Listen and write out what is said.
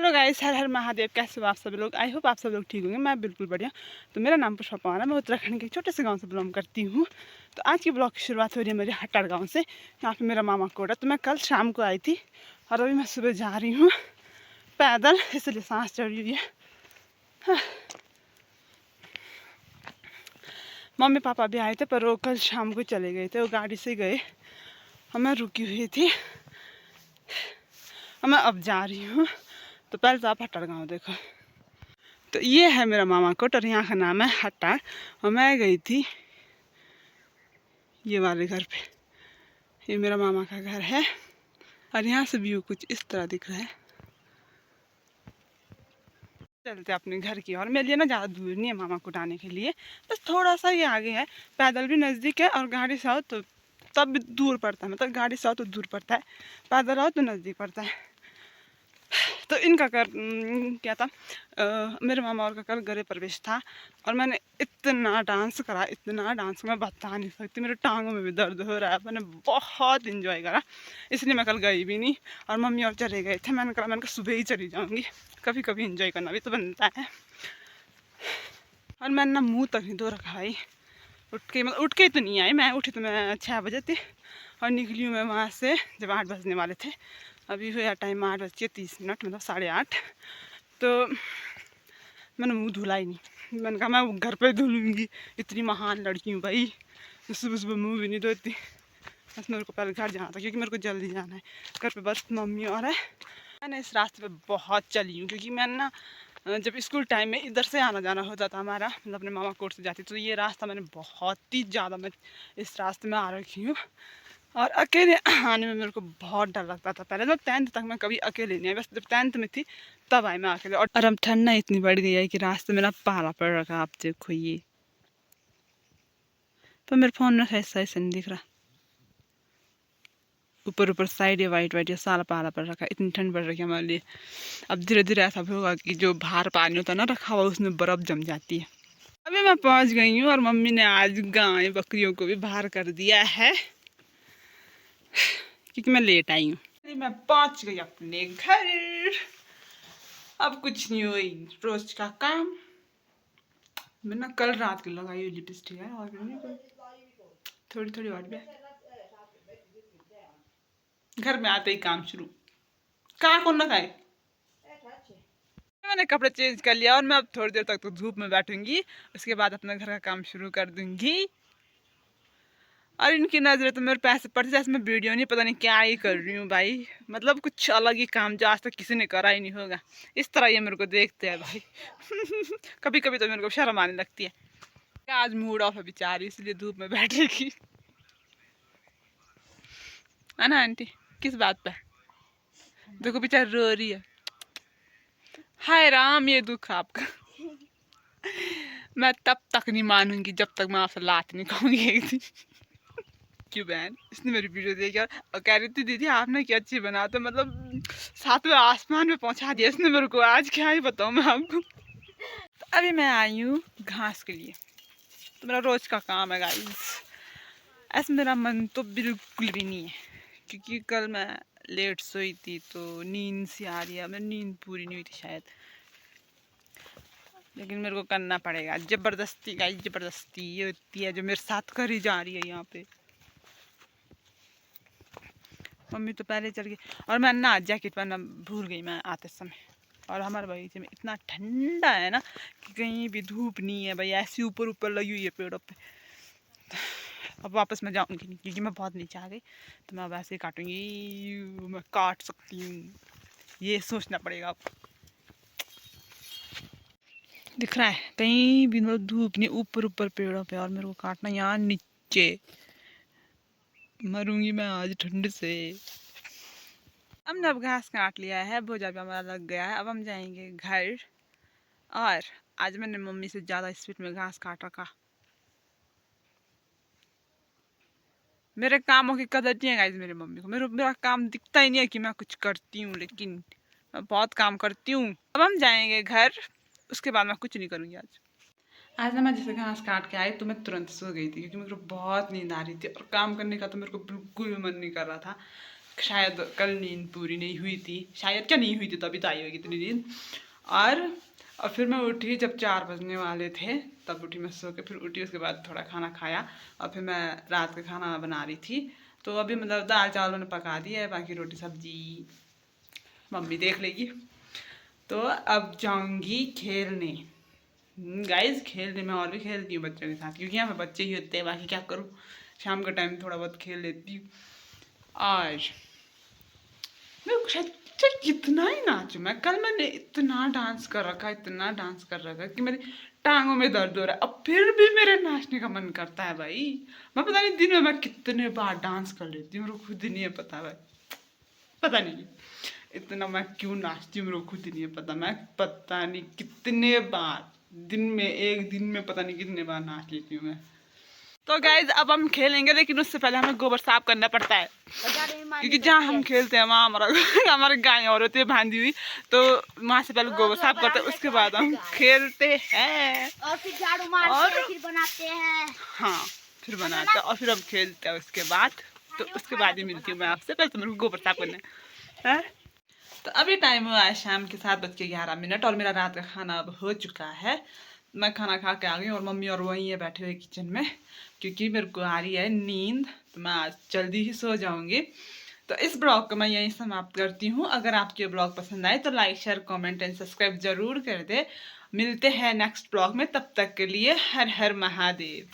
Hello guys, हर हर महादेव। कैसे हो आप सब लोग? आई होप आप सब लोग ठीक होंगे। मैं बिल्कुल बढ़िया। तो मेरा नाम पुष्पा पवार है। मैं उत्तराखंड के छोटे से गांव से बिलोंग करती हूँ। तो आज की ब्लॉग की शुरुआत हो रही है मेरे हट्टाड़ गांव से। यहाँ पे मेरा मामा कोट है। तो मैं कल शाम को आई थी और अभी मैं सुबह जा रही हूँ पैदल, इसलिए सांस चढ़ी हुई है। हाँ। मम्मी पापा भी आए थे पर वो कल शाम को चले गए थे, वो गाड़ी से गए और मैं रुकी हुई थी और मैं अब जा रही हूँ। तो पहले तो आप हट्टाड़ गाँव देखो। तो ये है मेरा मामा कोट और यहाँ का नाम है हट्टाड़। और मैं गई थी ये वाले घर पे। ये मेरा मामा का घर है और यहाँ से व्यू कुछ इस तरह दिख रहा है। चलते अपने घर की और मेरे लिए ना ज़्यादा दूर नहीं है मामा कोट आने के लिए, बस थोड़ा सा ये आगे है। पैदल भी नज़दीक है और गाड़ी से आओ तो तब भी दूर पड़ता है, मतलब गाड़ी से आओ तो दूर पड़ता है, पैदल आओ तो नज़दीक पड़ता है। तो इनका क्या था, मेरे मामा और का कल गृह प्रवेश था और मैंने इतना डांस करा, इतना डांस मैं बता नहीं सकती। मेरे टांगों में भी दर्द हो रहा है। मैंने बहुत इंजॉय करा, इसलिए मैं कल गई भी नहीं। और मम्मी और चले गए थे। मैंने कहा सुबह ही चली जाऊँगी, कभी कभी इंजॉय करना भी तो बनता है। और मैंने ना मुँह तक नहीं धो रखा भाई। उठ के तो नहीं आई, मैं उठी तो मैं 6 बजे थी और निकली हूँ मैं वहाँ से जब 8 बजने वाले थे। अभी हुआ टाइम 8:30, मतलब 8:30। तो मैंने मुँह धुला ही नहीं। मैंने कहा मैं घर पे धुल लूँगी, इतनी महान लड़की हूँ भाई, सुबह सुबह मुँह भी नहीं धोती। बस मेरे को पहले घर जाना था क्योंकि मेरे को जल्दी जाना है। घर पे बस मम्मी और है। मैंने इस रास्ते पे बहुत चली हूँ क्योंकि मैंने ना जब स्कूल टाइम में इधर से आना जाना होता था हमारा, मतलब अपने मामा कोट से जाती, तो ये रास्ता मैंने बहुत ही ज़्यादा मैं इस रास्ते में आ रखी हूँ। और अकेले आने में मेरे को बहुत डर लगता था। पहले तो 10th तक मैं कभी अकेले नहीं आई, बस जब 10th में थी तब आई मैं अकेले। और अब ठंडा इतनी बढ़ गई है कि रास्ते में ना पाला पड़ रखा। आप देखो ये, पर मेरे फ़ोन में ऐसा नहीं दिख रहा। ऊपर ऊपर साइड ये वाइट वाइट ये सारा पाला पड़ रखा है। इतनी ठंड बढ़ रही है हमारे लिए। अब धीरे धीरे ऐसा भी होगा कि जो बाहर पानी होता है ना रखा हुआ, उसमें बर्फ़ जम जाती है। अभी मैं पहुंच गई हूँ और मम्मी ने आज गाय बकरियों को भी बाहर कर दिया है क्योंकि मैं लेट आई हूँ। मैं पहुंच गई अपने घर। अब कुछ नहीं हुई रोज का काम। मैं ना कल रात की लगाई हुई लिपस्टिक है और थोड़ी थोड़ी और भी। घर में आते ही काम शुरू। कहाँ कौन ना खाए। मैंने कपड़े चेंज कर लिया और मैं अब थोड़ी देर तक तो धूप में बैठूंगी, उसके बाद अपना घर का काम शुरू कर दूंगी। और इनकी नज़रें तो मेरे पैसे पड़ते जैसे मैं वीडियो नहीं पता नहीं क्या ही कर रही हूँ भाई, मतलब कुछ अलग ही काम जो आज तक किसी ने करा ही नहीं होगा। इस तरह ये मेरे को देखते हैं भाई। कभी कभी तो मेरे को शर्म आने लगती है। आज मूड ऑफ है बेचारी, इसलिए धूप में बैठेगी, है ना आंटी? किस बात पे? देखो बेचारी रो रही है। हाय राम, ये दुख आपका। मैं तब तक नहीं मानूंगी जब तक मैं आपसे लात नहीं कहूँगी एक दिन। क्यों बहन? इसने मेरी वीडियो देखी और कह रही थी दीदी आपने क्या अच्छी बना, तो मतलब 7वें आसमान में पहुंचा दिया इसने मेरे को। आज क्या ही बताऊँ मैं आपको। तो अभी मैं आई हूँ घास के लिए। तो मेरा रोज का काम है गाइस। ऐसे मेरा मन तो बिल्कुल भी नहीं है क्योंकि कल मैं लेट सोई थी तो नींद सी आ रही है। मेरी नींद पूरी नहीं हुई थी शायद, लेकिन मेरे को करना पड़ेगा ज़बरदस्ती गाइस। ज़बरदस्ती ये होती है जो मेरे साथ करी जा रही है यहाँ पे। मम्मी तो पहले चल गई और मैं ना जैकेट पहनना भूल गई मैं आते समय। और हमारे बगीचे में इतना ठंडा है ना कि कहीं भी धूप नहीं है भाई, ऐसी ऊपर ऊपर लगी हुई है पेड़ों पे। अब वापस मैं जाऊंगी नहीं क्योंकि मैं बहुत नीचे आ गई, तो मैं वैसे ही काटूंगी। मैं काट सकती हूँ, ये सोचना पड़ेगा अब। दिख रहा है कहीं भी मतलब धूप नहीं, ऊपर ऊपर पेड़ों पे, और मेरे को काटना यहाँ नीचे। मरूंगी मैं आज ठंड से। हमने अब घास काट लिया है, भोजा भी हमारा लग गया है। अब हम जाएंगे घर। और आज मैंने मम्मी से ज़्यादा स्पीड में घास काट रखा। मेरे कामों की कदर नहीं है गाइस मेरी मम्मी को। मेरा काम दिखता ही नहीं है कि मैं कुछ करती हूँ, लेकिन मैं बहुत काम करती हूँ। अब हम जाएंगे घर, उसके बाद मैं कुछ नहीं करूँगी आज। आज ना मैं जैसे घास काट के आई तो मैं तुरंत सो गई थी क्योंकि मेरे को बहुत नींद आ रही थी और काम करने का तो मेरे को बिल्कुल भी मन नहीं कर रहा था। शायद कल नींद पूरी नहीं हुई थी, शायद क्या नहीं हुई थी, तभी तो आई होगी इतनी नींद। और फिर मैं उठी जब 4 बजने वाले थे, तब उठी मैं सो के, फिर उठी उसके बाद थोड़ा खाना खाया और फिर मैं रात का खाना बना रही थी। तो अभी मतलब दाल चावल मैंने पका दिया है, बाकी रोटी सब्जी मम्मी देख लेगी। तो अब जाऊंगी खेलने। गाइस खेलने में और भी खेलती हूँ बच्चों के साथ, क्योंकि यहाँ पे बच्चे ही होते हैं, बाकी क्या करूँ, शाम का टाइम थोड़ा बहुत खेल लेती हूँ। आज मैं शायद कितना ही नाचूं मैं, कल मैंने इतना डांस कर रखा, इतना डांस कर रखा कि मेरी टांगों में दर्द हो रहा है, अब फिर भी मेरे नाचने का मन करता है भाई। मैं पता नहीं दिन में मैं कितने बार डांस कर लेती हूँ, मेरे को खुद ही नहीं है पता भाई, पता नहीं इतना मैं क्यों नाचती हूँ, मेरे को खुद ही नहीं है पता। मैं पता नहीं कितने बार दिन में, एक दिन में पता नहीं कितने बार नाच लेती हूँ मैं। तो गाइज अब हम खेलेंगे, लेकिन उससे पहले हमें गोबर साफ करना पड़ता है, क्योंकि जहाँ हम खेलते हैं वहाँ हमारा हमारी गाय और होती है बांधी हुई, तो वहाँ से पहले गोबर साफ करते हैं, उसके बाद हम खेलते हैं और फिर झाड़ू मारते हैं, फिर बनाते हैं। हाँ फिर बनाते हैं और फिर हम खेलते हैं उसके बाद। तो उसके बाद ही मिलती हूँ मैं आपसे, पहले तो मेरे को गोबर साफ करना है। तो अभी टाइम हुआ है शाम के 7:11 और मेरा रात का खाना अब हो चुका है। मैं खाना खा के आ गई और मम्मी और वहीं है बैठे हुए किचन में, क्योंकि मेरे को आ रही है नींद, तो मैं आज जल्दी ही सो जाऊंगी। तो इस ब्लॉग को मैं यहीं समाप्त करती हूँ। अगर आपको ये ब्लॉग पसंद आए तो like share comment and subscribe जरूर कर दे। मिलते हैं नेक्स्ट ब्लॉग में, तब तक के लिए हर हर महादेव।